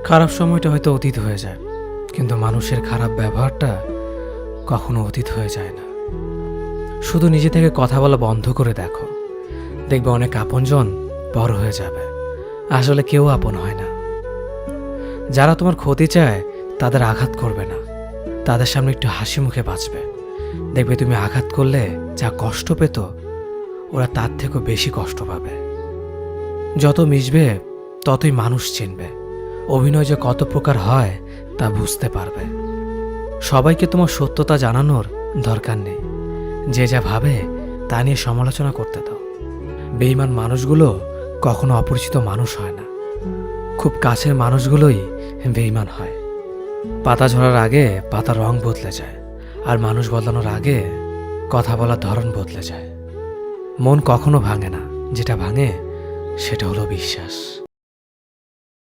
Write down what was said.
খারাপ সময়টা হয়তো অতীত হয়ে যায়, কিন্তু মানুষের খারাপ ব্যবহারটা কখনো অতীত হয়ে যায় না। শুধু নিজে থেকে কথা বলা বন্ধ করে দেখো, দেখবে অনেক আপনজন বড় হয়ে যাবে। আসলে কেউ আপন হয় না। যারা তোমার ক্ষতি চায় তাদের আঘাত করবে না, তাদের সামনে একটু হাসি মুখে বাঁচবে। দেখবে তুমি আঘাত করলে যা কষ্ট পেত, ওরা তার থেকেও বেশি কষ্ট পাবে। যত মিশবে ততই মানুষ চিনবে। অভিনয় যে কত প্রকার হয় তা বুঝতে পারবে। সবাইকে তোমার সত্যতা জানানোর দরকার নেই। যে যা ভাবে তা নিয়ে সমালোচনা করতে দাও। বেঈমান মানুষগুলো কখনো অপরিচিত মানুষ হয় না, খুব কাছের মানুষগুলোই বেঈমান হয়। পাতা ঝরার আগে পাতার রং বদলে যায়, আর মানুষ বদলানোর আগে কথা বলার ধরন বদলে যায়। মন কখনো ভাঙে না, যেটা ভাঙে সেটা হলো বিশ্বাস।